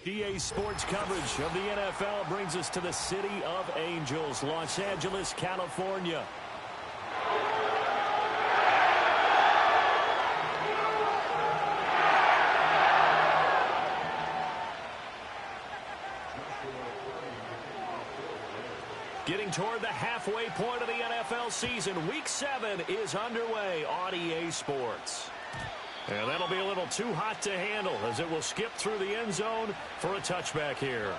EA Sports coverage of the NFL brings us to the City of Angels, Los Angeles, California. Getting toward the halfway point of the NFL season, Week 7 is underway on EA Sports. And that'll be a little too hot to handle as it will skip through the end zone for a touchback here.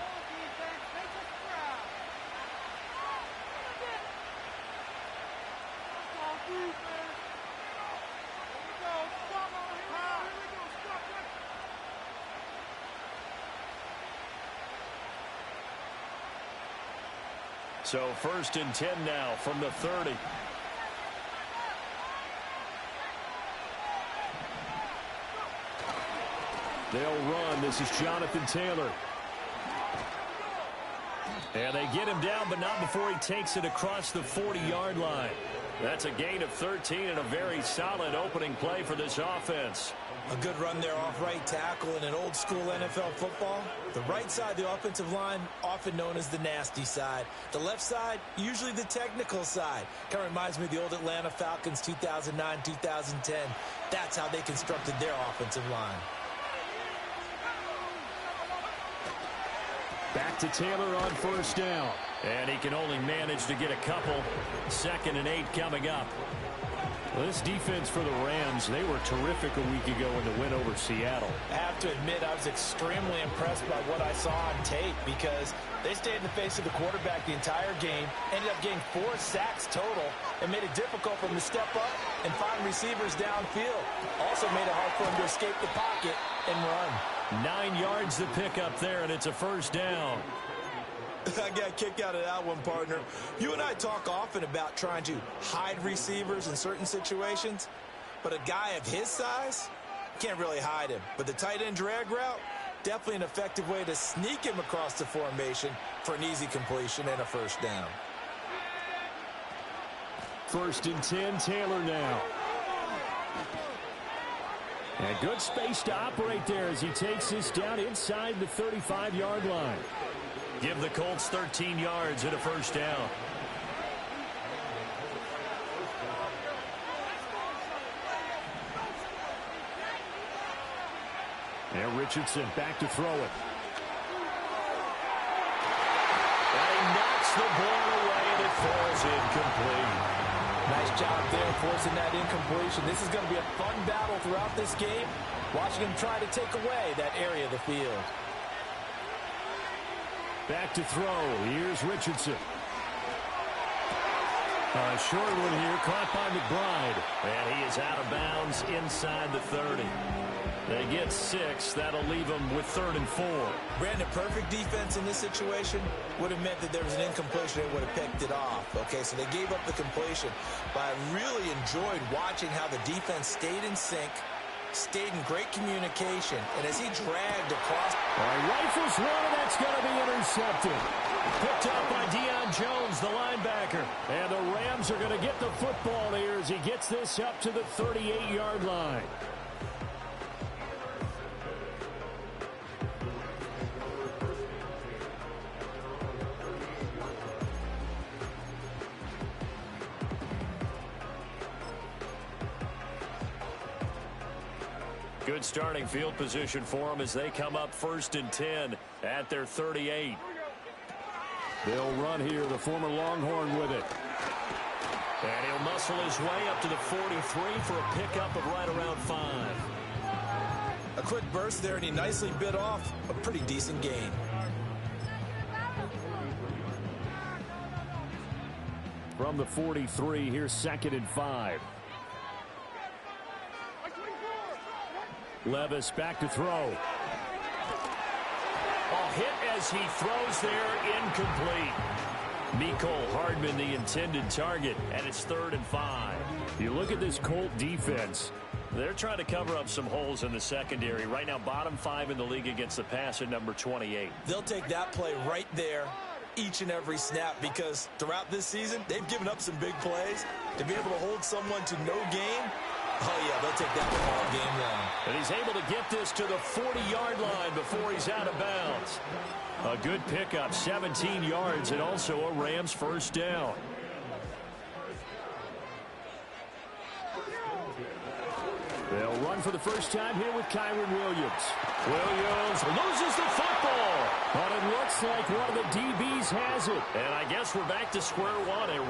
So 1st and 10 now from the 30. They'll run. This is Jonathan Taylor. And they get him down, but not before he takes it across the 40-yard line. That's a gain of 13 and a very solid opening play for this offense. A good run there off right tackle in an old-school NFL football. The right side of the offensive line, often known as the nasty side. The left side, usually the technical side. Kind of reminds me of the old Atlanta Falcons 2009-2010. That's how they constructed their offensive line. Back to Taylor on 1st down. And he can only manage to get a couple. 2nd and 8 coming up. Well, this defense for the Rams, they were terrific a week ago in the win over Seattle. I have to admit, I was extremely impressed by what I saw on tape because they stayed in the face of the quarterback the entire game, ended up getting 4 sacks total, and made it difficult for him to step up and find receivers downfield. Also made it hard for him to escape the pocket and run. 9 yards to pick up there, and it's a 1st down. I got a kick out of that one, partner. You and I talk often about trying to hide receivers in certain situations, but a guy of his size can't really hide him. But the tight end drag route, definitely an effective way to sneak him across the formation for an easy completion and a 1st down. 1st and 10, Taylor now. And good space to operate there as he takes this down inside the 35-yard line. Give the Colts 13 yards and a 1st down. And Richardson back to throw it. And he knocks the ball away and it falls incomplete. Nice job there forcing that incompletion. This is going to be a fun battle throughout this game. Watching him try to take away that area of the field. Back to throw. Here's Richardson. A short one here, caught by McBride. And he is out of bounds inside the 30. They get 6. That'll leave them with 3rd and 4. Brandon, perfect defense in this situation would have meant that there was an incompletion. They would have picked it off. Okay, so they gave up the completion. But I really enjoyed watching how the defense stayed in sync, stayed in great communication, and as he dragged across. All right, rifles one, and that's going to be intercepted. Picked up by Deion Jones, the linebacker. And the Rams are going to get the football here as he gets this up to the 38-yard line. Good starting field position for them as they come up 1st and 10 at their 38. They'll run here, the former Longhorn with it. And he'll muscle his way up to the 43 for a pickup of right around 5. A quick burst there, and he nicely bit off a pretty decent gain. From the 43, here's 2nd and 5. Levis back to throw. Ball hit as he throws there, incomplete. Mecole Hardman, the intended target, and it's 3rd and 5. You look at this Colt defense. They're trying to cover up some holes in the secondary. Right now, bottom 5 in the league against the pass at number 28. They'll take that play right there each and every snap because throughout this season, they've given up some big plays. To be able to hold someone to no gain, Oh, yeah, they'll take that one all game long. And he's able to get this to the 40-yard line before he's out of bounds. A good pickup, 17 yards, and also a Rams first down. They'll run for the first time here with Kyron Williams. Williams loses the football, but it looks like one of the DBs has it. And I guess we're back to square one. A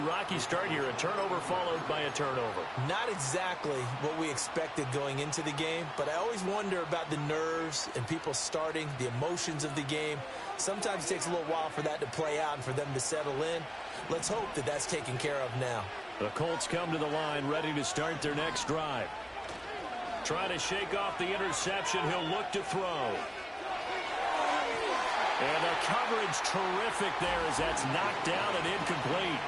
rocky start here. A turnover followed by a turnover. Not exactly what we expected going into the game, but I always wonder about the nerves and people starting, the emotions of the game. Sometimes it takes a little while for that to play out and for them to settle in. Let's hope that that's taken care of now. The Colts come to the line ready to start their next drive. Trying to shake off the interception. He'll look to throw. And the coverage terrific there as that's knocked down and incomplete.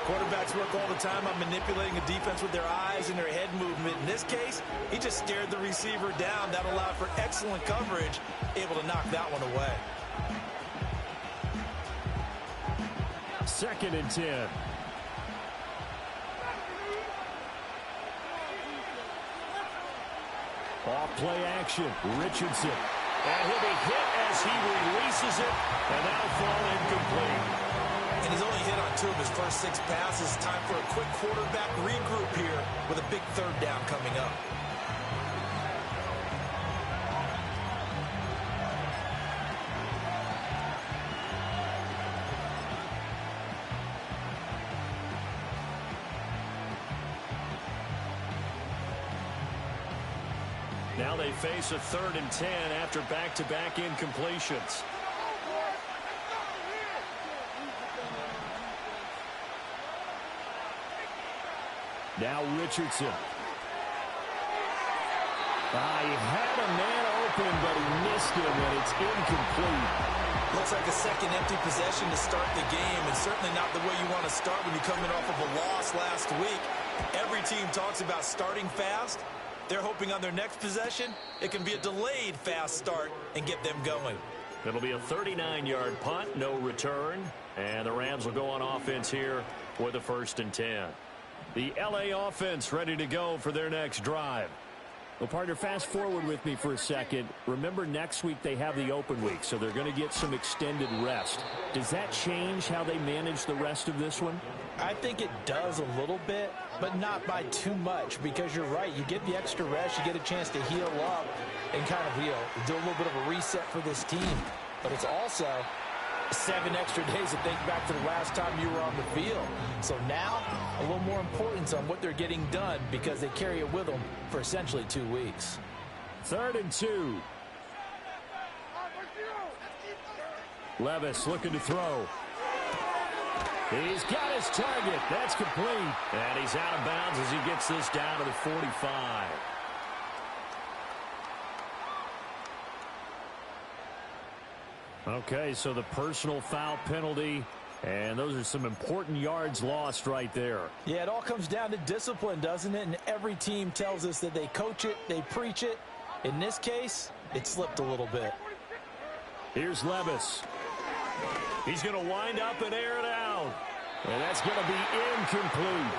Quarterbacks work all the time on manipulating a defense with their eyes and their head movement. In this case, he just stared the receiver down. That allowed for excellent coverage, able to knock that one away. 2nd and 10. Off play action, Richardson. And he'll be hit as he releases it, and that'll fall incomplete. And he's only hit on 2 of his first 6 passes. Time for a quick quarterback regroup here with a big 3rd down coming up. Now they face a 3rd and 10 after back-to-back incompletions. Now Richardson. He had a man open, but he missed him, and it's incomplete. Looks like a second empty possession to start the game, and certainly not the way you want to start when you're coming off of a loss last week. Every team talks about starting fast. They're hoping on their next possession, it can be a delayed fast start and get them going. It'll be a 39-yard punt, no return. And the Rams will go on offense here with a 1st and 10. The L.A. offense ready to go for their next drive. Well, partner, fast forward with me for a second. Remember, next week they have the open week, so they're going to get some extended rest. Does that change how they manage the rest of this one? I think it does a little bit, but not by too much, because you're right. You get the extra rest, you get a chance to heal up and kind of, do a little bit of a reset for this team. But it's also 7 extra days to think back to the last time you were on the field. So now, a little more importance on what they're getting done because they carry it with them for essentially 2 weeks. 3rd and 2. Levis looking to throw. He's got his target. That's complete. And he's out of bounds as he gets this down to the 45. Okay, so the personal foul penalty, and those are some important yards lost right there. Yeah, it all comes down to discipline, doesn't it? And every team tells us that they coach it, they preach it. In this case, it slipped a little bit. Here's Levis. He's going to wind up and air it out. And that's going to be incomplete.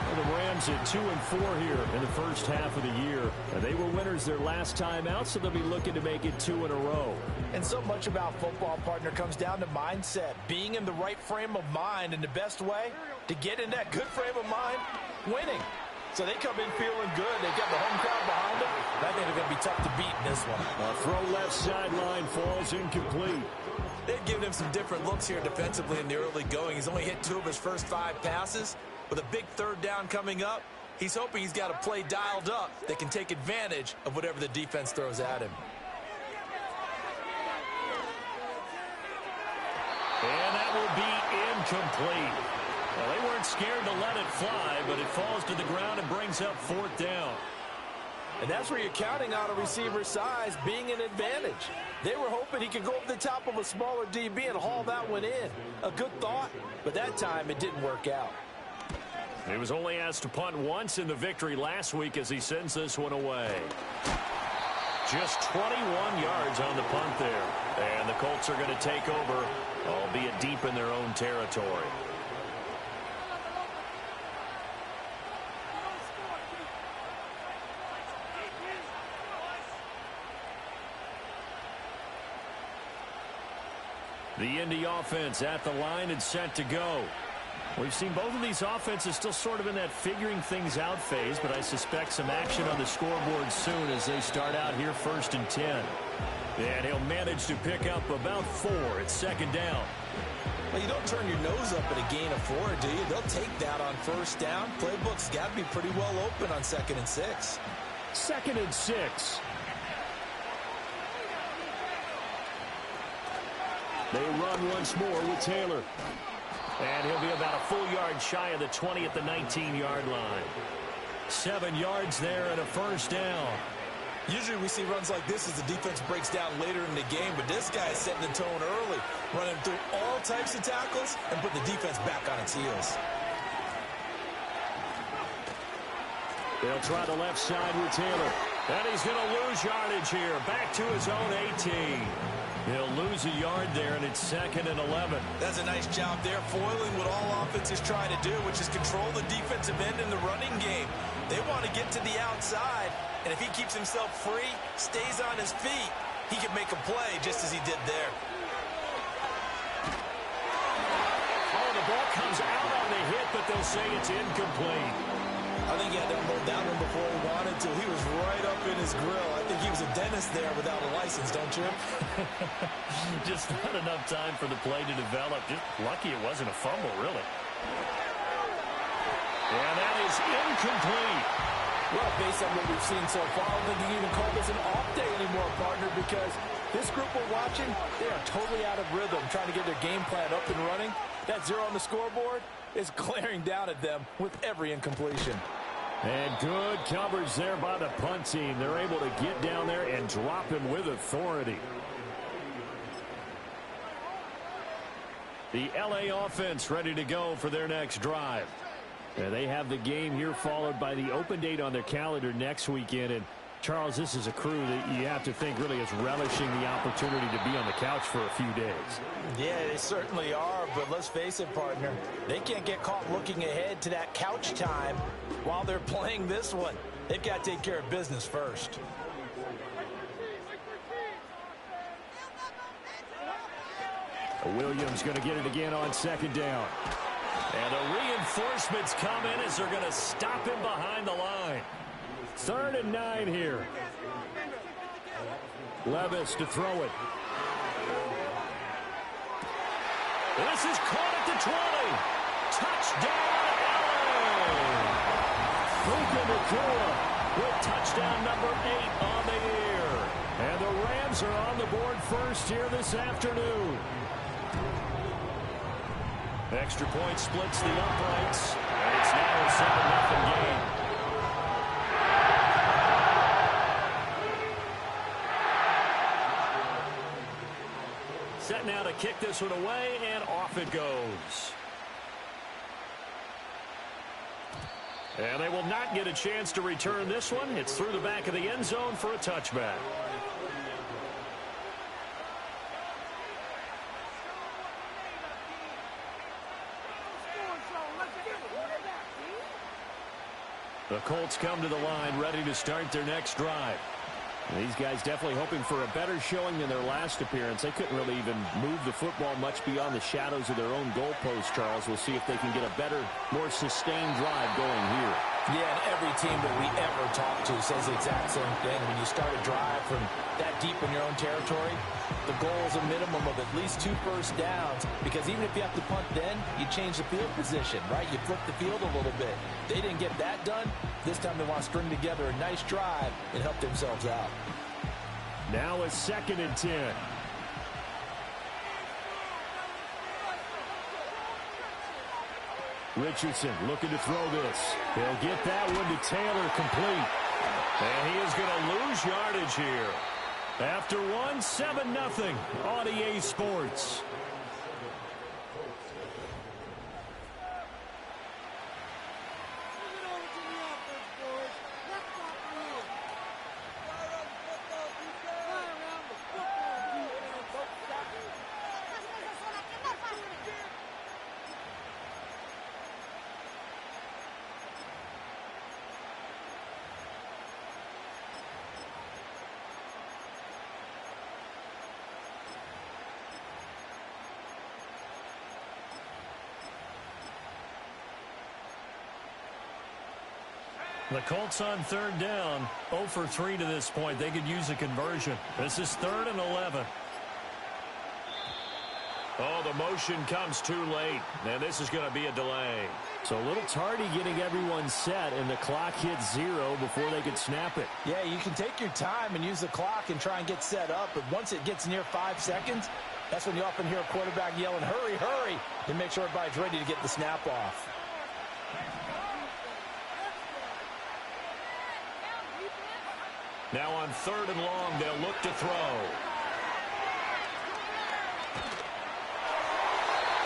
Well, the Rams at 2-4 here in the first half of the year. And they were winners their last time out, so they'll be looking to make it 2 in a row. And so much about football, partner, comes down to mindset. Being in the right frame of mind, and the best way to get in that good frame of mind, winning. So they come in feeling good. They've got the home crowd behind them. I think they're going to be tough to beat in this one. A throw left sideline falls incomplete. They've given him some different looks here defensively in the early going. He's only hit 2 of his first 5 passes. With a big 3rd down coming up, he's hoping he's got a play dialed up that can take advantage of whatever the defense throws at him. And that will be incomplete. Well, they weren't scared to let it fly, but it falls to the ground and brings up 4th down. And that's where you're counting on a receiver's size being an advantage. They were hoping he could go up the top of a smaller DB and haul that one in. A good thought, but that time it didn't work out. He was only asked to punt once in the victory last week as he sends this one away. Just 21 yards on the punt there. And the Colts are going to take over, albeit deep in their own territory. The Indy offense at the line and set to go. We've seen both of these offenses still sort of in that figuring things out phase, but I suspect some action on the scoreboard soon as they start out here 1st and 10. And he'll manage to pick up about 4 at 2nd down. Well, you don't turn your nose up at a gain of 4, do you? They'll take that on 1st down. Playbook's got to be pretty well open on 2nd and 6. 2nd and 6. They run once more with Taylor. And he'll be about a full yard shy of the 20 at the 19-yard line. 7 yards there and a 1st down. Usually we see runs like this as the defense breaks down later in the game, but this guy is setting the tone early, running through all types of tackles and putting the defense back on its heels. They'll try the left side with Taylor. And he's going to lose yardage here. Back to his own 18. He'll lose a yard there, and it's 2nd and 11. That's a nice job there, foiling what all offenses try to do, which is control the defensive end in the running game. They want to get to the outside, and if he keeps himself free, stays on his feet, he can make a play just as he did there. Oh, the ball comes out on the hit, but they'll say it's incomplete. I think he had that ball down him before he wanted to. He was right up in his grill. I think he was a dentist there without a license, don't you? Just not enough time for the play to develop. Just lucky it wasn't a fumble, really. And that is incomplete. Well, based on what we've seen so far, I don't think you can even call this an off day anymore, partner, because this group we're watching, they are totally out of rhythm, trying to get their game plan up and running. That 0 on the scoreboard is glaring down at them with every incompletion. And good coverage there by the punt team. They're able to get down there and drop him with authority. The LA offense ready to go for their next drive. And they have the game here followed by the open date on their calendar next weekend. And Charles, this is a crew that you have to think really is relishing the opportunity to be on the couch for a few days. Yeah, they certainly are, but let's face it, partner. They can't get caught looking ahead to that couch time while they're playing this one. They've got to take care of business first. Williams going to get it again on 2nd down. And the reinforcements come in as they're going to stop him behind the line. 3rd and 9 here. Levis to throw it. This is caught at the 20. Touchdown, LA! Puka Nacua with touchdown number 8 on the year. And the Rams are on the board first here this afternoon. Extra point splits the uprights. And it's now a 7-0 game. Set now to kick this one away, and off it goes. And they will not get a chance to return this one. It's through the back of the end zone for a touchback. The Colts come to the line ready to start their next drive. These guys definitely hoping for a better showing than their last appearance. They couldn't really even move the football much beyond the shadows of their own goalpost, Charles. We'll see if they can get a better, more sustained drive going here. Yeah, and every team that we ever talk to says the exact same thing. When you start a drive from that deep in your own territory, the goal is a minimum of at least 2 first downs, because even if you have to punt then, you change the field position, right? You flip the field a little bit. They didn't get that done. This time they want to string together a nice drive and help themselves out. Now a 2nd and 10. Richardson looking to throw this. He'll get that one to Taylor complete. And he is going to lose yardage here. After one, 7-0 on EA Sports. The Colts on third down, 0 for 3 to this point. They could use a conversion. This is 3rd and 11. Oh, the motion comes too late, and this is going to be a delay. So a little tardy getting everyone set, and the clock hits 0 before they could snap it. Yeah, you can take your time and use the clock and try and get set up, but once it gets near 5 seconds, that's when you often hear a quarterback yelling, hurry, hurry, to make sure everybody's ready to get the snap off. Now on 3rd and long, they'll look to throw.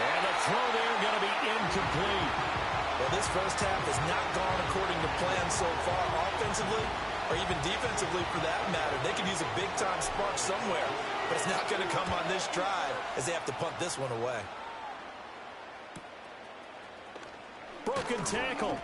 And the throw there going to be incomplete. Well, this first half has not gone according to plan so far, offensively or even defensively for that matter. They could use a big-time spark somewhere, but it's not going to come on this drive as they have to punt this one away. Broken tackle.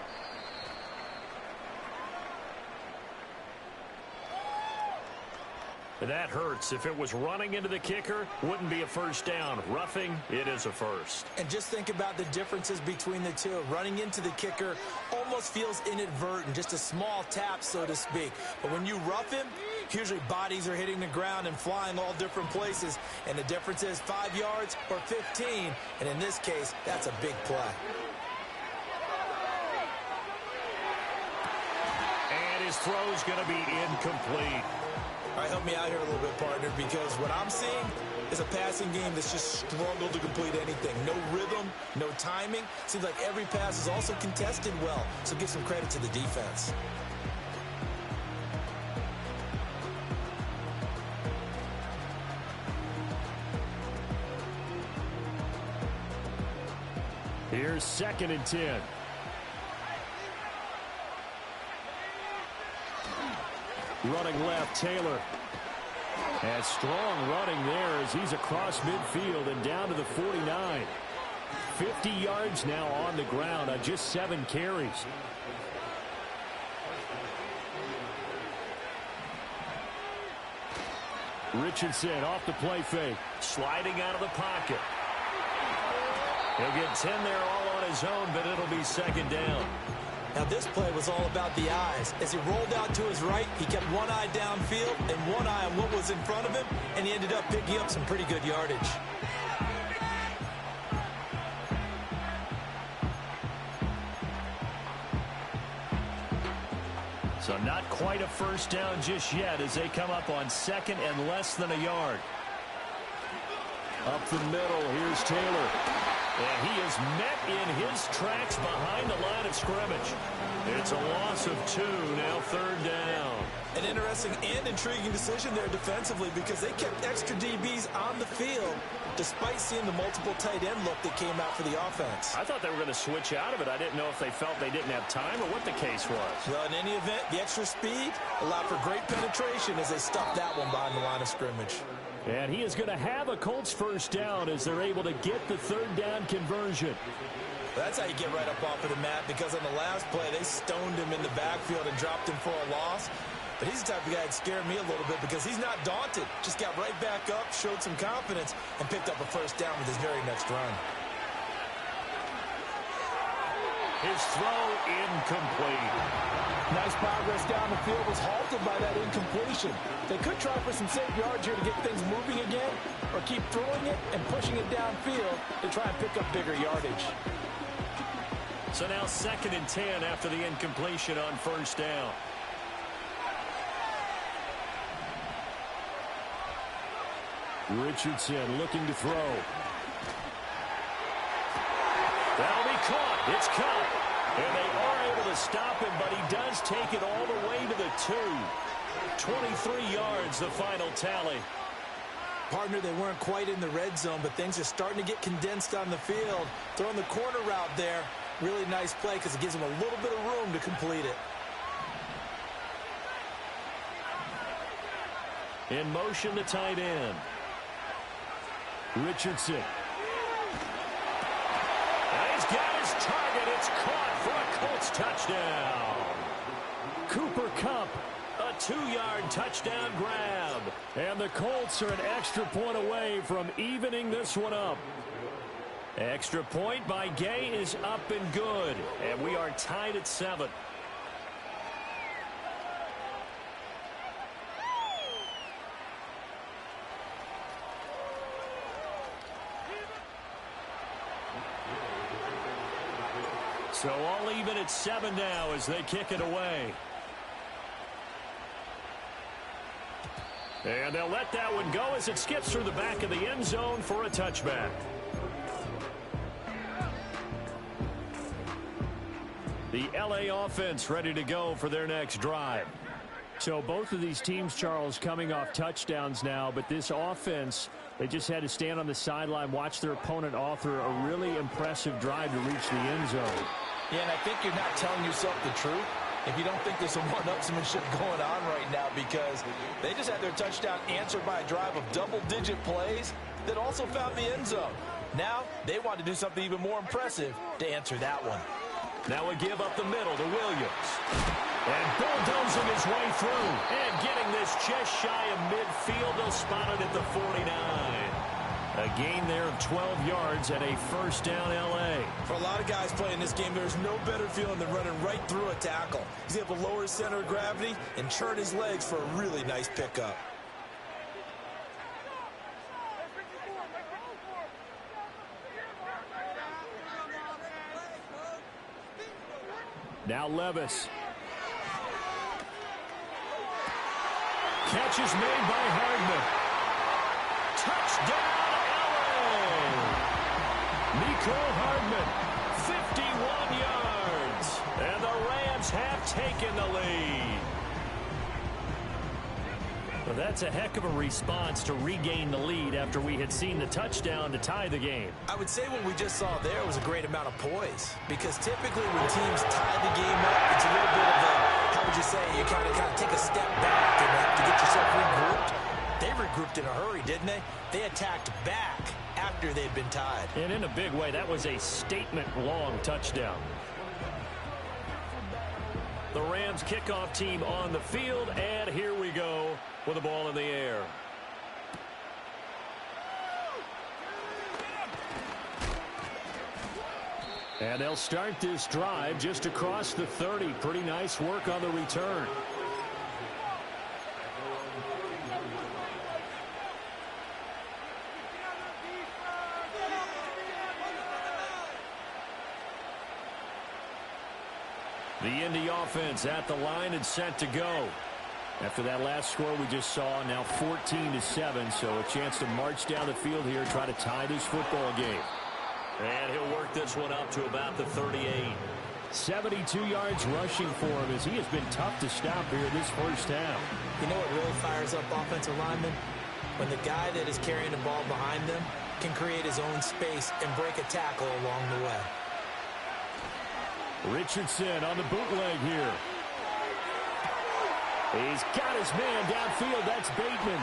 That hurts. If it was running into the kicker, wouldn't be a first down. Roughing, it is a first. And just think about the differences between the two. Running into the kicker almost feels inadvertent, just a small tap, so to speak. But when you rough him, usually bodies are hitting the ground and flying all different places. And the difference is 5 yards or 15. And in this case, that's a big play. And his throw's going to be incomplete. All right, help me out here a little bit, partner, because what I'm seeing is a passing game that's just struggled to complete anything. No rhythm, no timing. Seems like every pass is also contested well, so give some credit to the defense. Here's 2nd and 10. Running left, Taylor. And strong running there as he's across midfield and down to the 49. 50 yards now on the ground on just 7 carries. Richardson off the play fake. Sliding out of the pocket. He'll get 10 there all on his own, but it'll be 2nd down. Now, this play was all about the eyes. As he rolled out to his right, he kept one eye downfield and one eye on what was in front of him, and he ended up picking up some pretty good yardage. So not quite a first down just yet as they come up on 2nd and less than a yard. Up the middle, here's Taylor. And he is met in his tracks behind the line of scrimmage. It's a loss of 2, now 3rd down. An interesting and intriguing decision there defensively because they kept extra DBs on the field despite seeing the multiple tight end look that came out for the offense. I thought they were going to switch out of it. I didn't know if they felt they didn't have time or what the case was. Well, in any event, the extra speed allowed for great penetration as they stuffed that one behind the line of scrimmage. And he is going to have a Colts first down as they're able to get the 3rd down conversion. That's how you get right up off of the mat because on the last play, they stoned him in the backfield and dropped him for a loss. But he's the type of guy that scared me a little bit because he's not daunted. Just got right back up, showed some confidence, and picked up a first down with his very next run. His throw incomplete. Nice progress down the field was halted by that incompletion. They could try for some safe yards here to get things moving again, or keep throwing it and pushing it downfield to try and pick up bigger yardage. So now 2nd and 10 after the incompletion on first down. Richardson looking to throw. That'll be caught. It's caught. And they are able to stop him, but he does take it all the way to the 2. 23 yards, the final tally. Partner, they weren't quite in the red zone, but things are starting to get condensed on the field. Throwing the corner route there. Really nice play because it gives them a little bit of room to complete it. In motion, the tight end. Richardson. And he's got his target. It's caught for a Colts touchdown. Cooper Kupp, a 2-yard touchdown grab. And the Colts are an extra point away from evening this one up. Extra point by Gay is up and good. And we are tied at 7. So all even at 7 now as they kick it away. And they'll let that one go as it skips through the back of the end zone for a touchback. The LA offense ready to go for their next drive. So both of these teams, Charles, coming off touchdowns now, but this offense, they just had to stand on the sideline, watch their opponent author a really impressive drive to reach the end zone. Yeah, and I think you're not telling yourself the truth if you don't think there's some one-upsmanship going on right now, because they just had their touchdown answered by a drive of double-digit plays that also found the end zone. Now they want to do something even more impressive to answer that one. Now a give up the middle to Williams. And bulldozing his way through. And getting this just shy of midfield. They'll spot it at the 49. A gain there of 12 yards and a first down L.A. For a lot of guys playing this game, there's no better feeling than running right through a tackle. He's able to lower his center of gravity and turn his legs for a really nice pickup. Now Levis. Catch is made by Hardman. Touchdown, LA! Mecole Hardman, 51 yards. And the Rams have taken the lead. Well, that's a heck of a response to regain the lead after we had seen the touchdown to tie the game. I would say what we just saw there was a great amount of poise, because typically when teams tie the game up, it's a little bit of a, how would you say, you kind of take a step back and have to get yourself regrouped. They regrouped in a hurry, didn't they? They attacked back after they'd been tied. And in a big way, that was a statement-long touchdown. The Rams kickoff team on the field, and here we go with the ball in the air. And they'll start this drive just across the 30. Pretty nice work on the return. The Indy offense at the line and set to go. After that last score we just saw, now 14-7, so a chance to march down the field here, try to tie this football game. And he'll work this one up to about the 38. 72 yards rushing for him as he has been tough to stop here this first half. You know what really fires up offensive linemen? When the guy that is carrying the ball behind them can create his own space and break a tackle along the way. Richardson on the bootleg here. He's got his man downfield. That's Bateman.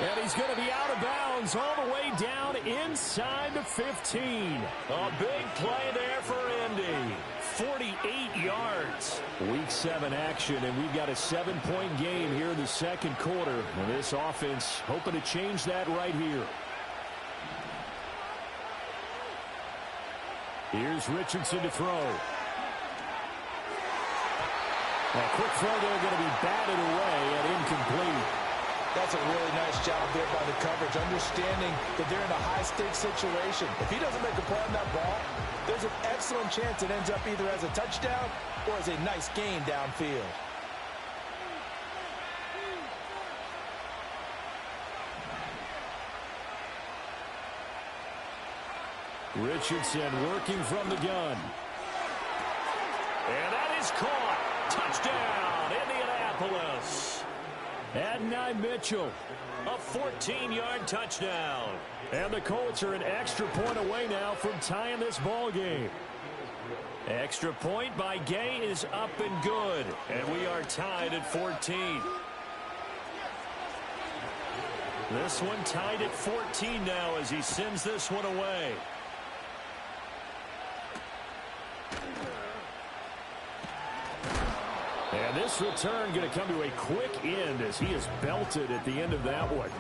And he's going to be out of bounds all the way down inside the 15. A big play there for Indy. 48 yards. Week 7 action, and we've got a 7-point game here in the second quarter. And this offense hoping to change that right here. Here's Richardson to throw. A quick throw there going to be batted away and incomplete. That's a really nice job there by the coverage, understanding that they're in a high-stakes situation. If he doesn't make a play on that ball, there's an excellent chance it ends up either as a touchdown or as a nice gain downfield. Richardson working from the gun. And that is caught. Touchdown, Indianapolis. Adonai Mitchell, a 14-yard touchdown. And the Colts are an extra point away now from tying this ball game. Extra point by Gay is up and good. And we are tied at 14. This one tied at 14 now as he sends this one away. And this return going to come to a quick end as he is belted at the end of that one.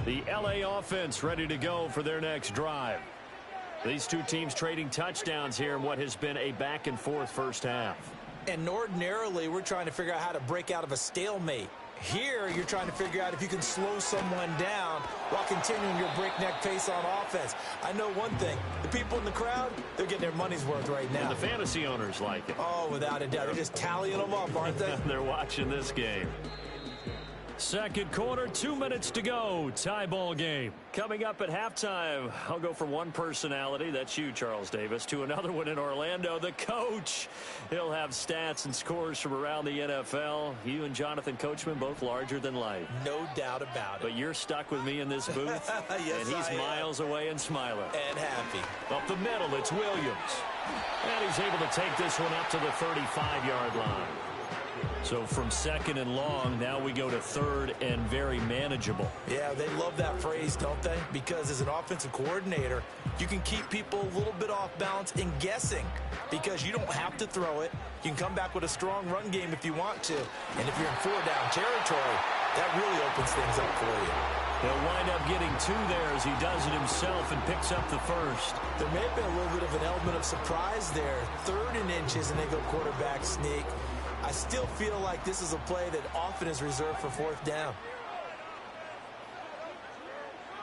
The LA offense ready to go for their next drive. These two teams trading touchdowns here in what has been a back-and-forth first half. And ordinarily, we're trying to figure out how to break out of a stalemate. Here, you're trying to figure out if you can slow someone down while continuing your breakneck pace on offense. I know one thing. The people in the crowd, they're getting their money's worth right now. And the fantasy owners like it. Oh, without a doubt. They're just tallying them up, aren't they? They're watching this game. Second quarter, 2 minutes to go. Tie ball game. Coming up at halftime, I'll go from one personality, that's you, Charles Davis, to another one in Orlando, the coach. He'll have stats and scores from around the NFL. You and Jonathan Coachman, both larger than life. No doubt about it. But you're stuck with me in this booth. Yes, and he's miles away and smiling. And happy. Up the middle, it's Williams. And he's able to take this one up to the 35-yard line. So from second and long, now we go to third and very manageable. Yeah, they love that phrase, don't they? Because as an offensive coordinator, you can keep people a little bit off balance and guessing because you don't have to throw it. You can come back with a strong run game if you want to. And if you're in four-down territory, that really opens things up for you. He'll wind up getting two there as he does it himself and picks up the first. There may have been a little bit of an element of surprise there. 3rd and inches, and they go quarterback sneak. I still feel like this is a play that often is reserved for 4th down.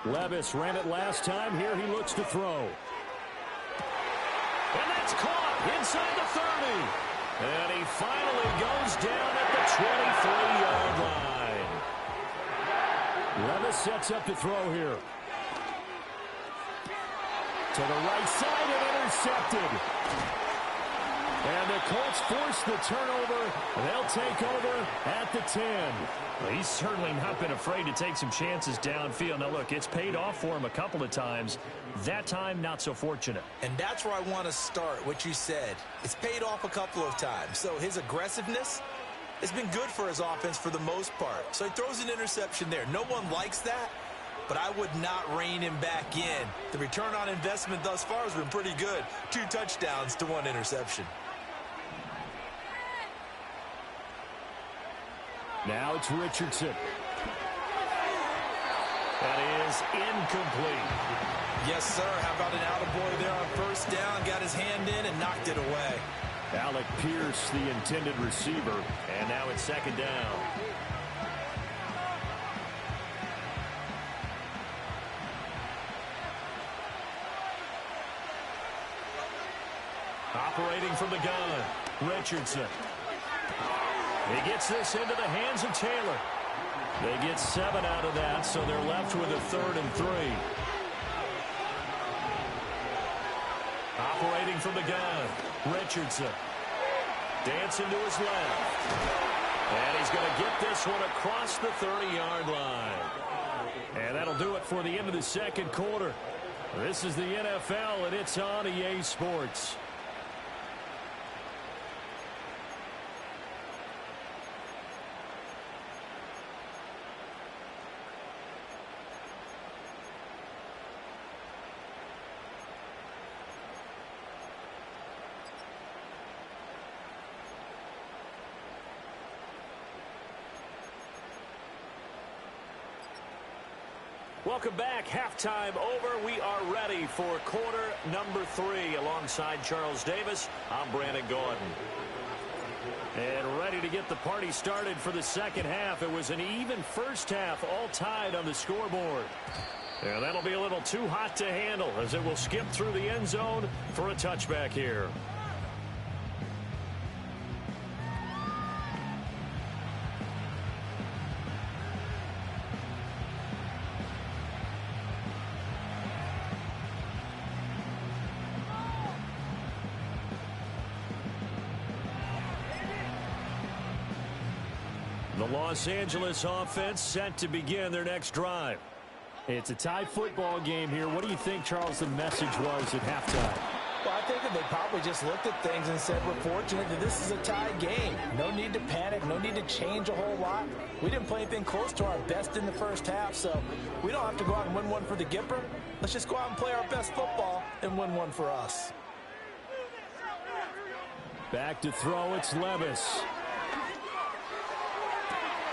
Levis ran it last time. Here he looks to throw. And that's caught inside the 30. And he finally goes down at the 23-yard line. Levis sets up to throw here. To the right side and intercepted. And the Colts force the turnover. They'll take over at the 10. Well, he's certainly not been afraid to take some chances downfield. Now, look, it's paid off for him a couple of times. That time, not so fortunate. And that's where I want to start, what you said. It's paid off a couple of times. So his aggressiveness has been good for his offense for the most part. So he throws an interception there. No one likes that, but I would not rein him back in. The return on investment thus far has been pretty good. 2 touchdowns to 1 interception. Now it's Richardson. That is incomplete. Yes, sir. How about an attaboy there on 1st down? Got his hand in and knocked it away. Alec Pierce, the intended receiver. And now it's 2nd down. Operating from the gun, Richardson. He gets this into the hands of Taylor. They get 7 out of that, so they're left with a 3rd and 3. Operating from the gun, Richardson. Dancing to his left. And he's going to get this one across the 30-yard line. And that'll do it for the end of the second quarter. This is the NFL, and it's on EA Sports. Welcome back. Halftime over. We are ready for quarter number 3. Alongside Charles Davis, I'm Brandon Gordon. And ready to get the party started for the second half. It was an even first half, all tied on the scoreboard. And that'll be a little too hot to handle as it will skip through the end zone for a touchback here. The Los Angeles offense set to begin their next drive. It's a tie football game here. What do you think, Charles, the message was at halftime? Well, I think that they probably just looked at things and said, we're fortunate that this is a tie game. No need to panic. No need to change a whole lot. We didn't play anything close to our best in the first half, so we don't have to go out and win one for the Gipper. Let's just go out and play our best football and win one for us. Back to throw, it's Levis.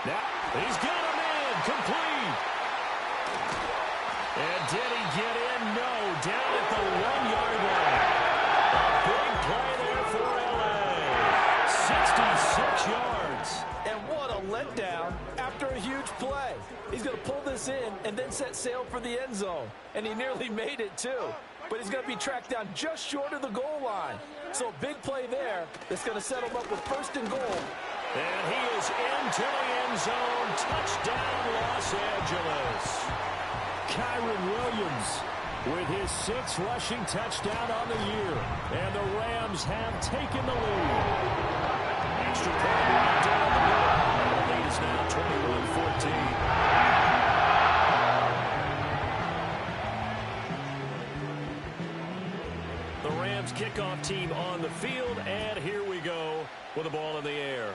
Now, he's got him in, complete. And did he get in? No, down at the 1-yard going to pull this in and then set sail for the end zone. And he nearly made it, too. But he's going to be tracked down just short of the goal line. So a big play there that's going to set him up with first and goal. And he is into the end zone. Touchdown, Los Angeles. Kyron Williams with his 6th rushing touchdown on the year. And the Rams have taken the lead. Extra point right down the middle. The lead is now 21-14. The Rams kickoff team on the field, and here we go with the ball in the air.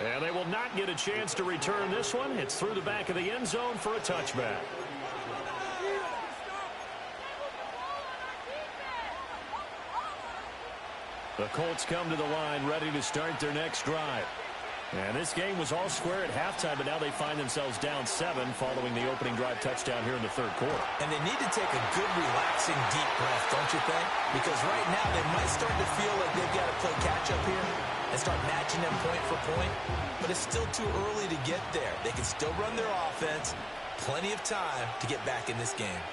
And they will not get a chance to return this one. It's through the back of the end zone for a touchback. The Colts come to the line ready to start their next drive. And this game was all square at halftime, but now they find themselves down 7 following the opening drive touchdown here in the third quarter. And they need to take a good, relaxing, deep breath, don't you think? Because right now they might start to feel like they've got to play catch-up here and start matching them point for point. But it's still too early to get there. They can still run their offense. Plenty of time to get back in this game.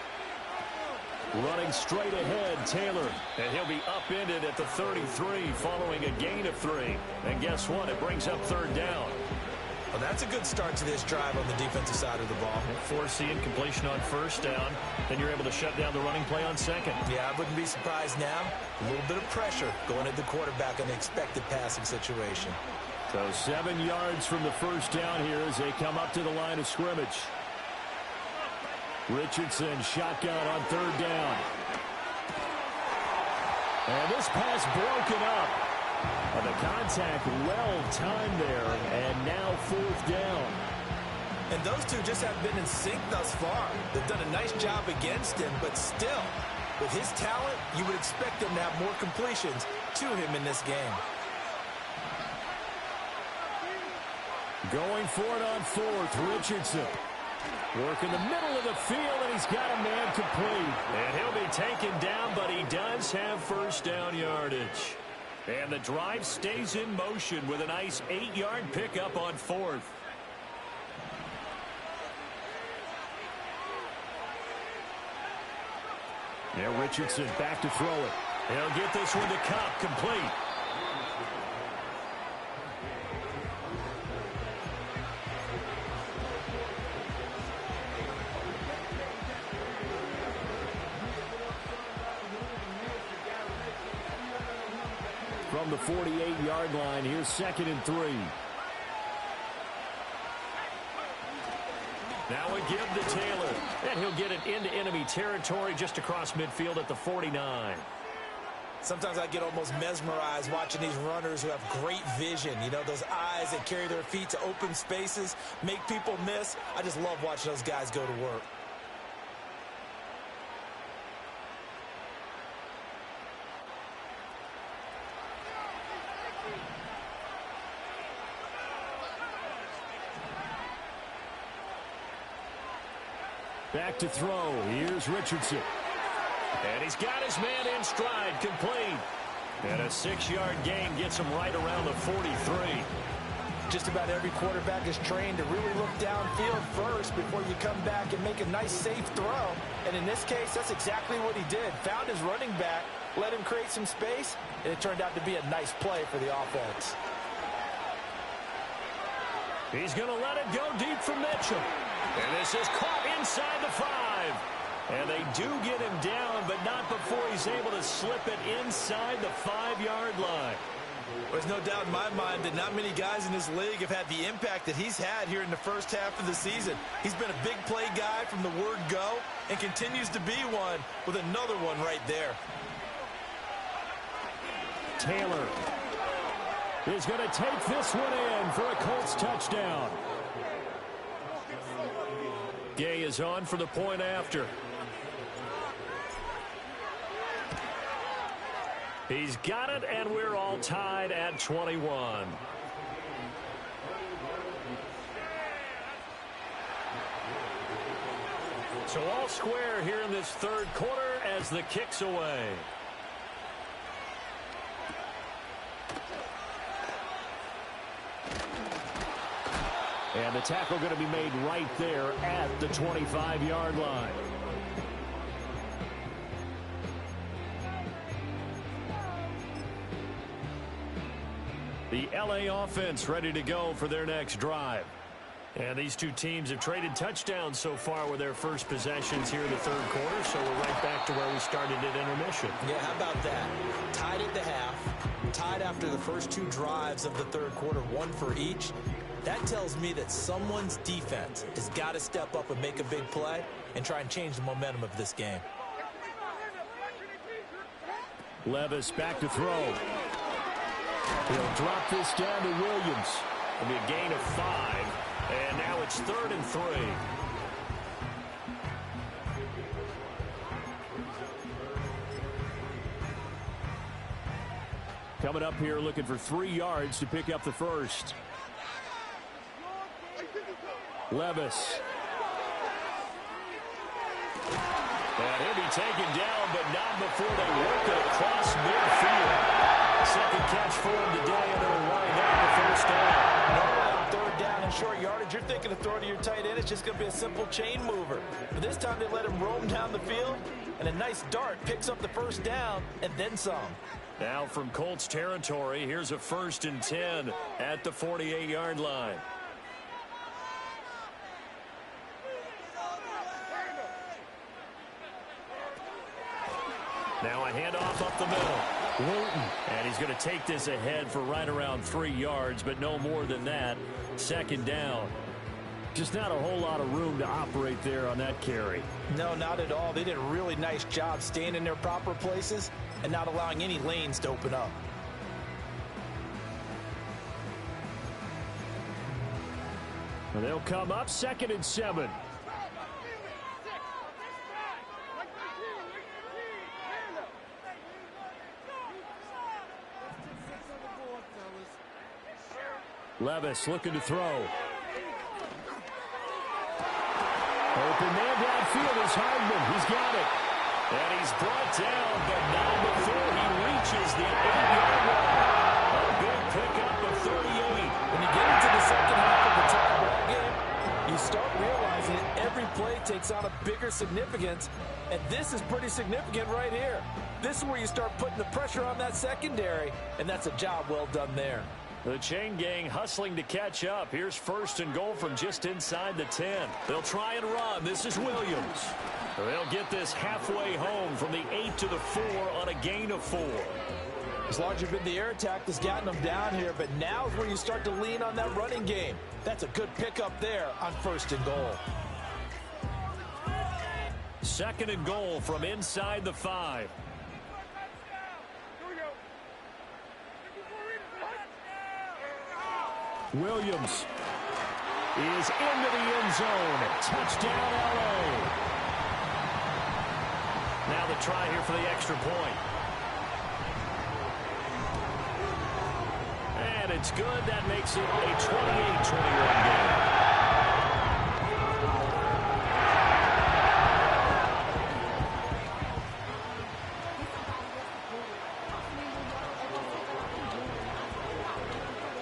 Running straight ahead, Taylor. And he'll be upended at the 33 following a gain of 3. And guess what? It brings up third down. Well, that's a good start to this drive on the defensive side of the ball. Force the incompletion on first down. Then you're able to shut down the running play on second. Yeah, I wouldn't be surprised now. A little bit of pressure going at the quarterback in the expected passing situation. So 7 yards from the first down here as they come up to the line of scrimmage. Richardson shotgun on third down. And this pass broken up. And the contact well timed there. And now fourth down. And those two just have been in sync thus far. They've done a nice job against him, but still, with his talent, you would expect them to have more completions to him in this game. Going for it on fourth, Richardson. Working the middle of the field, and he's got a man complete. And he'll be taken down, but he does have first down yardage. And the drive stays in motion with a nice 8-yard pickup on fourth. Now Richardson back to throw it. He'll get this one to Cup, complete. From the 48-yard line, here's 2nd and 3. Now a give to Taylor. And he'll get it into enemy territory just across midfield at the 49. Sometimes I get almost mesmerized watching these runners who have great vision. You know, those eyes that carry their feet to open spaces, make people miss. I just love watching those guys go to work. Back to throw. Here's Richardson. And he's got his man in stride, complete. And a 6-yard gain gets him right around the 43. Just about every quarterback is trained to really look downfield first before you come back and make a nice, safe throw. And in this case, that's exactly what he did. Found his running back, let him create some space, and it turned out to be a nice play for the offense. He's going to let it go deep for Mitchell. And this is caught inside the 5. And they do get him down, but not before he's able to slip it inside the 5-yard line. There's no doubt in my mind that not many guys in this league have had the impact that he's had here in the first half of the season. He's been a big play guy from the word go and continues to be one with another one right there. Taylor is going to take this one in for a Colts touchdown. Gay is on for the point after. He's got it, and we're all tied at 21. So all square here in this third quarter as the kick's away. And the tackle going to be made right there at the 25-yard line. The LA offense ready to go for their next drive. And these two teams have traded touchdowns so far with their first possessions here in the third quarter, so we're right back to where we started at intermission. Yeah, how about that? Tied at the half, tied after the first two drives of the third quarter, one for each. That tells me that someone's defense has got to step up and make a big play and try and change the momentum of this game. Levis back to throw. He'll drop this down to Williams. It'll be a gain of 5. And now it's 3rd and 3. Coming up here looking for 3 yards to pick up the first. Levis. And he'll be taken down, but not before they work it across midfield. Second catch for him today, and it'll wind up the first down. Normally on third down and short yardage, you're thinking of throwing to your tight end. It's just going to be a simple chain mover. But this time they let him roam down the field, and a nice dart picks up the first down and then some. Now from Colts territory, here's a 1st and 10 at the 48-yard line. Now a handoff up the middle. Wooten. And he's going to take this ahead for right around 3 yards, but no more than that. 2nd down. Just not a whole lot of room to operate there on that carry. No, not at all. They did a really nice job staying in their proper places and not allowing any lanes to open up. And they'll come up 2nd and 7. Levis looking to throw. Open man downfield is Hardman. He's got it. And he's brought down, but not before he reaches the 8-yard line. A big pickup of 38. When you get into the second half of the tie ball game, you start realizing that every play takes on a bigger significance, and this is pretty significant right here. This is where you start putting the pressure on that secondary, and that's a job well done there. The chain gang hustling to catch up. Here's 1st and goal from just inside the 10. They'll try and run. This is Williams. They'll get this halfway home from the 8 to the 4 on a gain of 4. As long as you've been the air attack that's gotten them down here, but now is where you start to lean on that running game. That's a good pickup there on 1st and goal. 2nd and goal from inside the 5. Williams is into the end zone. Touchdown, LA. Now the try here for the extra point. And it's good. That makes it a 28-21 game.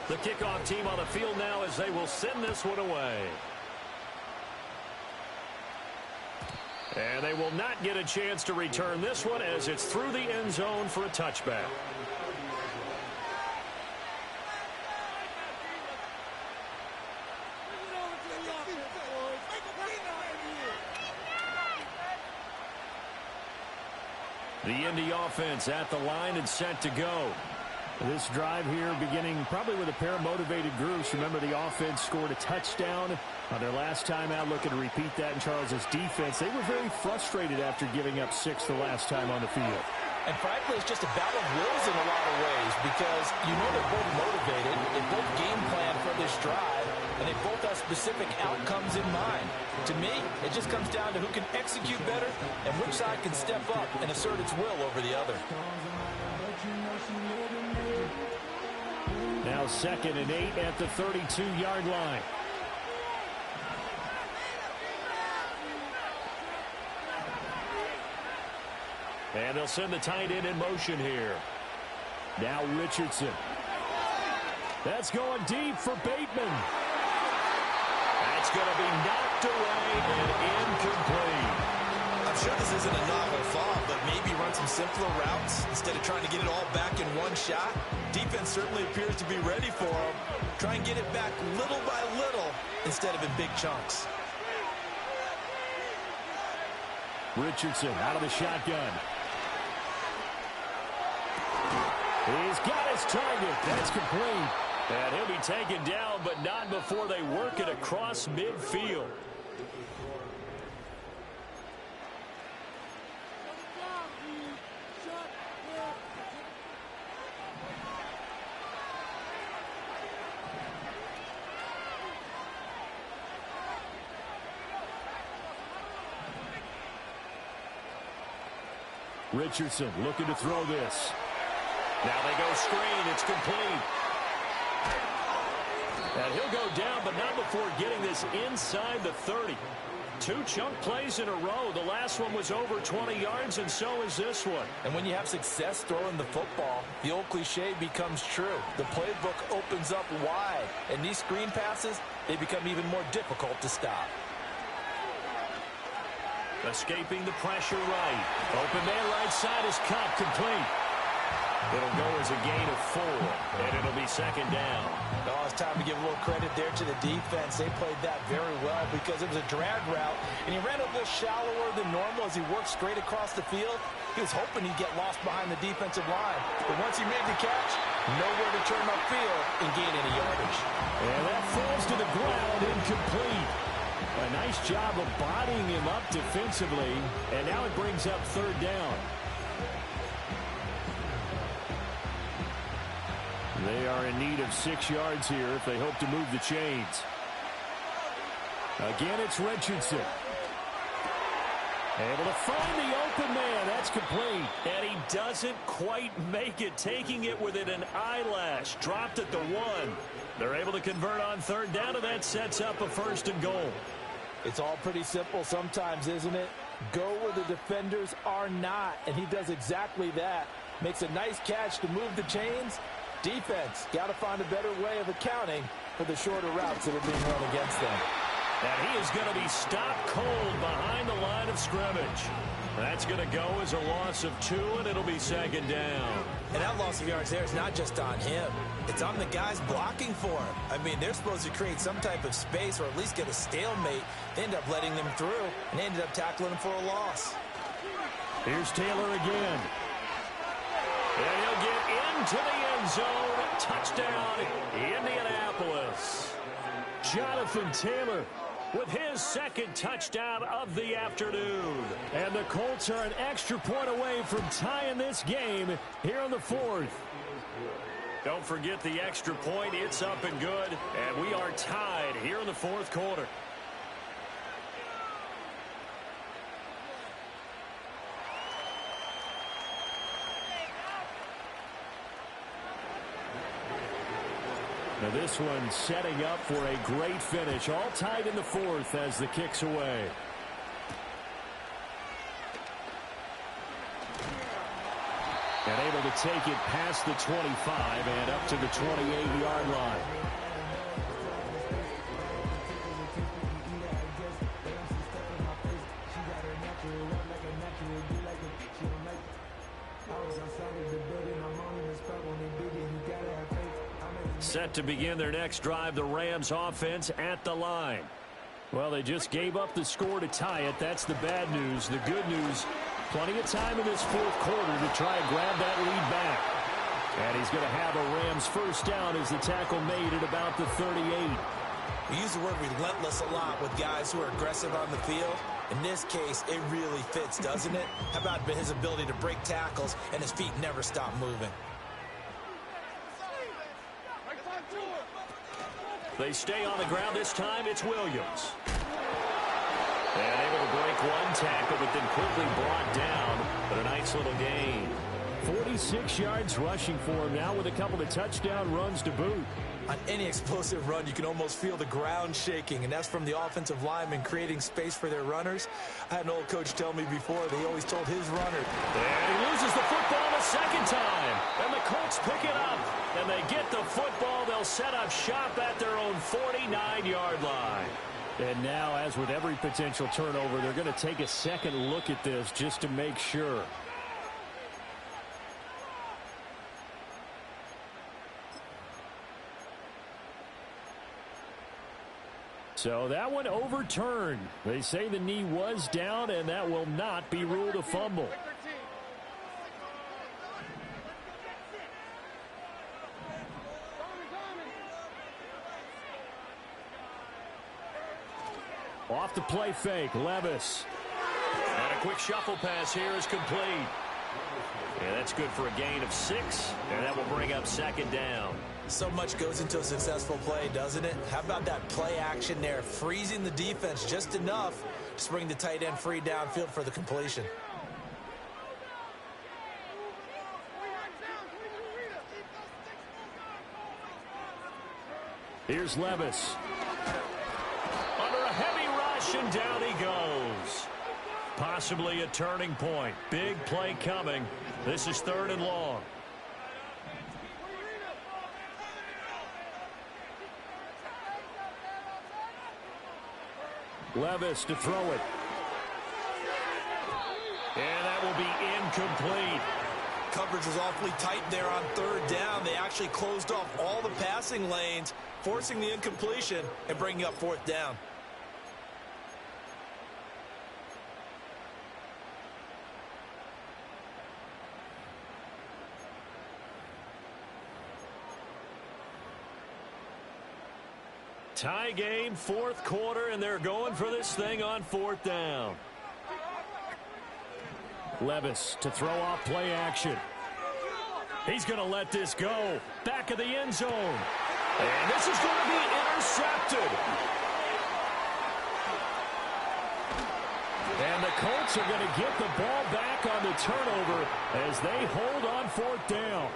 The kickoff team on the field now as they will send this one away. And they will not get a chance to return this one as it's through the end zone for a touchback. The Indy offense at the line and set to go. This drive here beginning probably with a pair of motivated groups. Remember, the offense scored a touchdown on their last time out, looking to repeat that in Charles's defense. They were very frustrated after giving up 6 the last time on the field. And frankly, it's just a battle of wills in a lot of ways because you know they're both motivated, they both game plan for this drive, and they both have specific outcomes in mind. To me, it just comes down to who can execute better and which side can step up and assert its will over the other. Now 2nd and 8 at the 32-yard line. And they'll send the tight end in motion here. Now Richardson. That's going deep for Bateman. It's going to be knocked away and incomplete. I'm sure this isn't a novel thought, but maybe run some simpler routes instead of trying to get it all back in one shot. Defense certainly appears to be ready for him. Try and get it back little by little instead of in big chunks. Richardson out of the shotgun. He's got his target. That's complete. And he'll be taken down, but not before they work it across midfield. Richardson looking to throw this. Now they go screen. It's complete. And he'll go down, but not before getting this inside the 30. 2 chunk plays in a row. The last one was over 20 yards, and so is this one. And when you have success throwing the football, the old cliche becomes true. The playbook opens up wide, and these screen passes, they become even more difficult to stop. Escaping the pressure right. Open man right side is caught, complete. It'll go as a gain of 4, and it'll be second down. Oh, it's time to give a little credit there to the defense. They played that very well because it was a drag route, and he ran a little shallower than normal as he worked straight across the field. He was hoping he'd get lost behind the defensive line. But once he made the catch, nowhere to turn upfield and gain any yardage. And that falls to the ground, incomplete. A nice job of bodying him up defensively, and now it brings up third down. They are in need of 6 yards here if they hope to move the chains. Again, it's Richardson. Able to find the open man. That's complete. And he doesn't quite make it, taking it within an eyelash. Dropped at the 1. They're able to convert on third down, and that sets up a 1st and goal. It's all pretty simple sometimes, isn't it? Go where the defenders are not, and he does exactly that. Makes a nice catch to move the chains. Defense got to find a better way of accounting for the shorter routes that are being run against them. And he is going to be stopped cold behind the line of scrimmage. That's going to go as a loss of 2, and it'll be second down. And that loss of yards there is not just on him. It's on the guys blocking for him. I mean, they're supposed to create some type of space or at least get a stalemate. They end up letting them through, and they ended up tackling him for a loss. Here's Taylor again. And he'll get into the end zone. Touchdown, Indianapolis. Jonathan Taylor with his 2nd touchdown of the afternoon. And the Colts are an extra point away from tying this game here in the 4th. Don't forget the extra point. It's up and good. And we are tied here in the 4th quarter. Now this one setting up for a great finish. All tied in the 4th as the kick's away. And able to take it past the 25 and up to the 28-yard line. Set to begin their next drive, the Rams offense at the line. Well, they just gave up the score to tie it. That's the bad news. The good news, plenty of time in this 4th quarter to try and grab that lead back. And he's going to have a Rams 1st down as the tackle made at about the 38. We use the word relentless a lot with guys who are aggressive on the field. In this case, it really fits, doesn't it? How about his ability to break tackles and his feet never stop moving? They stay on the ground. This time it's Williams. And able to break one tackle, but then quickly brought down. But a nice little gain. 46 yards rushing for him now with a couple of touchdown runs to boot. On any explosive run, you can almost feel the ground shaking, and that's from the offensive linemen creating space for their runners. I had an old coach tell me before, he always told his runner. And he loses the football a 2nd time. And the Colts pick it up, and they get the football. They'll set up shop at their own 49-yard line. And now, as with every potential turnover, they're going to take a second look at this just to make sure. So that one overturned. They say the knee was down, and that will not be ruled a fumble. Off the play fake, Levis. And a quick shuffle pass here is complete. And that's good for a gain of 6, and that will bring up second down. So much goes into a successful play, doesn't it? How about that play action there, freezing the defense just enough to bring the tight end free downfield for the completion. Here's Levis. Under a heavy rush, and down he goes. Possibly a turning point. Big play coming. This is 3rd and long. Levis to throw it. And that will be incomplete. Coverage was awfully tight there on 3rd down. They actually closed off all the passing lanes, forcing the incompletion and bringing up 4th down. Tie game, 4th quarter, and they're going for this thing on 4th down. Levis to throw off play action. He's going to let this go. Back of the end zone. And this is going to be intercepted. And the Colts are going to get the ball back on the turnover as they hold on 4th down.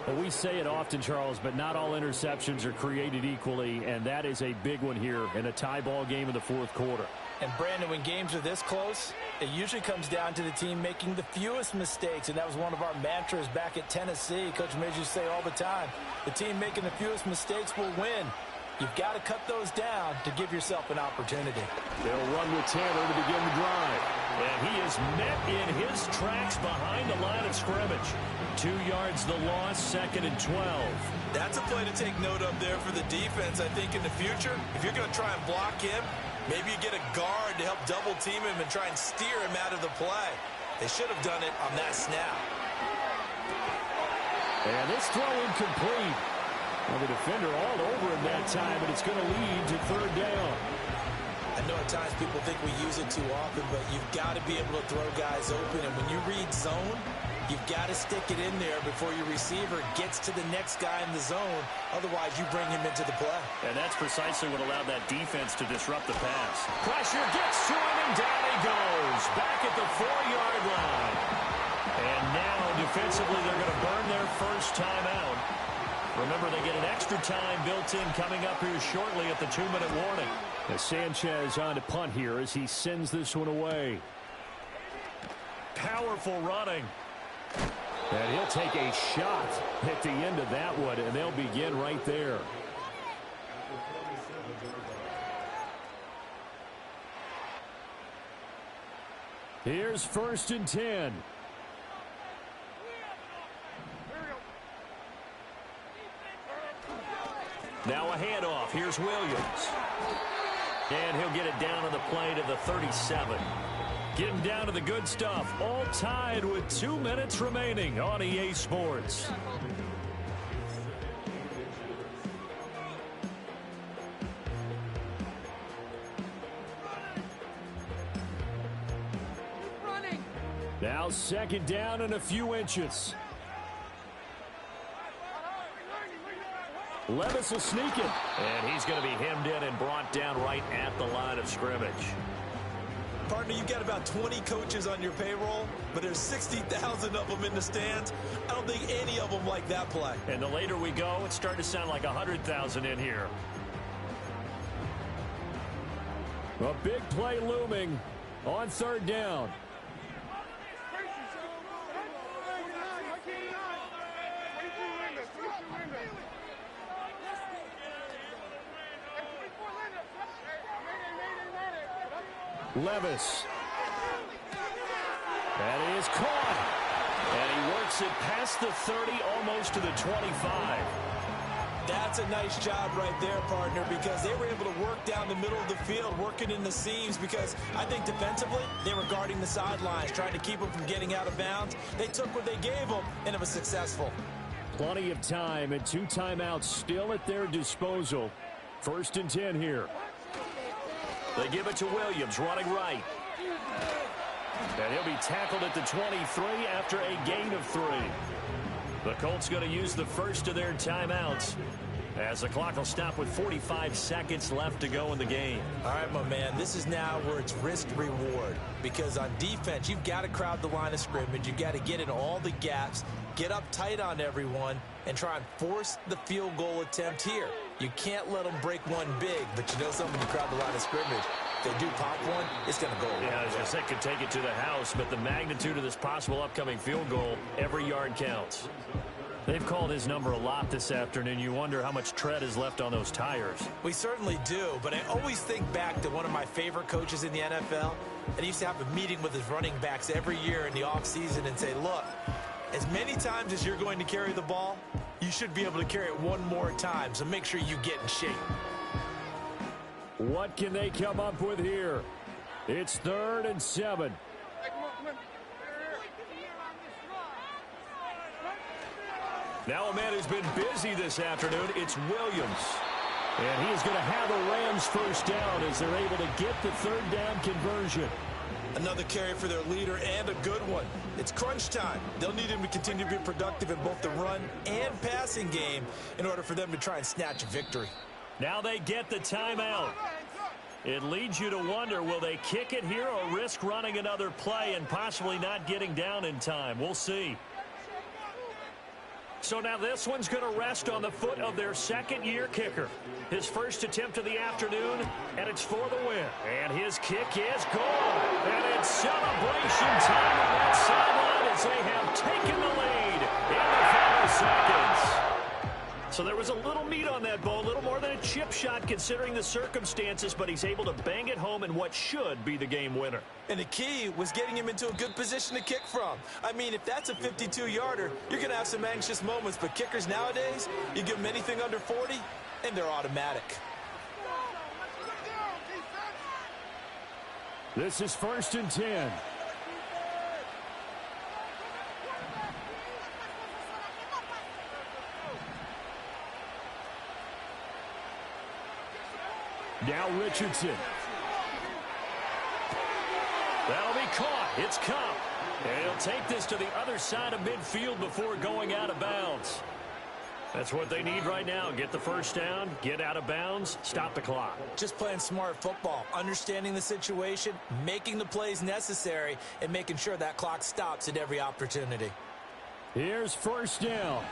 Well, we say it often, Charles, but not all interceptions are created equally, and that is a big one here in a tie ball game in the 4th quarter. And, Brandon, when games are this close, it usually comes down to the team making the fewest mistakes, and that was one of our mantras back at Tennessee. Coach Midge used to say all the time, the team making the fewest mistakes will win. You've got to cut those down to give yourself an opportunity. They'll run with Tanner to begin the drive. And he is met in his tracks behind the line of scrimmage. 2 yards the loss, 2nd and 12. That's a play to take note of there for the defense. I think in the future, if you're going to try and block him, maybe you get a guard to help double team him and try and steer him out of the play. They should have done it on that snap. And this throw incomplete. Well, the defender all over him that time, and it's going to lead to 3rd down. I know at times people think we use it too often, but you've got to be able to throw guys open. And when you read zone, you've got to stick it in there before your receiver gets to the next guy in the zone. Otherwise, you bring him into the play. And that's precisely what allowed that defense to disrupt the pass. Pressure gets to him, and down he goes. Back at the 4-yard line. And now, defensively, they're going to burn their first time out. Remember, they get an extra time built in coming up here shortly at the 2-minute warning. As Sanchez on to punt here as he sends this one away. Powerful running. And he'll take a shot at the end of that one, and they'll begin right there. Here's 1st and 10. Now a handoff. Here's Williams. And he'll get it down on the play to the 37. Getting down to the good stuff. All tied with 2 minutes remaining on EA Sports. Now 2nd down and a few inches. Levis will sneak it. And he's going to be hemmed in and brought down right at the line of scrimmage. Partner, you've got about 20 coaches on your payroll, but there's 60,000 of them in the stands. I don't think any of them like that play. And the later we go, it's starting to sound like 100,000 in here. A big play looming on 3rd down. Levis. That is caught. And he works it past the 30, almost to the 25. That's a nice job right there, partner, because they were able to work down the middle of the field, working in the seams, because I think defensively, they were guarding the sidelines, trying to keep them from getting out of bounds. They took what they gave them, and it was successful. Plenty of time and 2 timeouts still at their disposal. 1st and 10 here. They give it to Williams, running right. And he'll be tackled at the 23 after a gain of 3. The Colts going to use the first of their timeouts as the clock will stop with 45 seconds left to go in the game. All right, my man, this is now where it's risk-reward, because on defense, you've got to crowd the line of scrimmage. You've got to get in all the gaps, get up tight on everyone, and try and force the field goal attempt here. You can't let them break one big, but you know something, when you crowd the line of scrimmage, if they do pop one, it's going to go away. Yeah, I was going to say, could take it to the house, but the magnitude of this possible upcoming field goal, every yard counts. They've called his number a lot this afternoon. You wonder how much tread is left on those tires. We certainly do, but I always think back to one of my favorite coaches in the NFL, and he used to have a meeting with his running backs every year in the offseason and say, look, as many times as you're going to carry the ball, you should be able to carry it one more time, so make sure you get in shape. What can they come up with here? It's 3rd and 7. Now a man who's been busy this afternoon, it's Williams. And he is going to have the Rams first down as they're able to get the 3rd down conversion. Another carry for their leader, and a good one. It's crunch time. They'll need him to continue to be productive in both the run and passing game in order for them to try and snatch a victory. Now they get the timeout. It leads you to wonder, will they kick it here or risk running another play and possibly not getting down in time? We'll see. So now this one's going to rest on the foot of their 2nd-year kicker. His first attempt of the afternoon, and it's for the win. And his kick is gone. And it's celebration time on that sideline as they have taken the lead in the final seconds. So there was a little meat on that ball, a little more than a chip shot considering the circumstances, but he's able to bang it home in what should be the game winner. And the key was getting him into a good position to kick from. I mean, if that's a 52-yarder, you're going to have some anxious moments, but kickers nowadays, you give them anything under 40, and they're automatic. This is 1st and 10. Now Richardson. That'll be caught. It's Cup. And he'll take this to the other side of midfield before going out of bounds. That's what they need right now. Get the first down, get out of bounds, stop the clock. Just playing smart football, understanding the situation, making the plays necessary, and making sure that clock stops at every opportunity. Here's 1st down.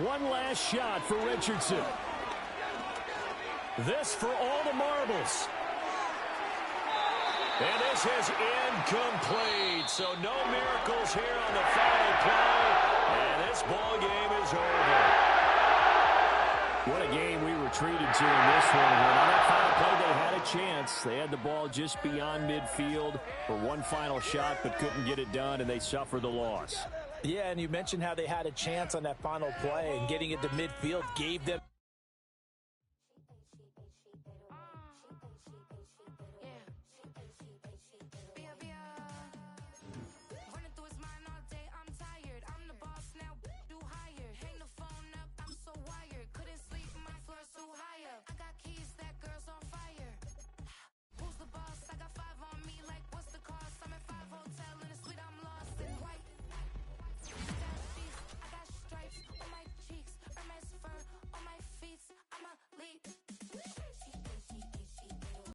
One last shot for Richardson. This for all the marbles. And this is incomplete. So no miracles here on the final play. And this ball game is over. What a game we were treated to in this one. And on that final play, they had a chance. They had the ball just beyond midfield for one final shot, but couldn't get it done, and they suffered the loss. Yeah, and you mentioned how they had a chance on that final play, and getting it to midfield gave them.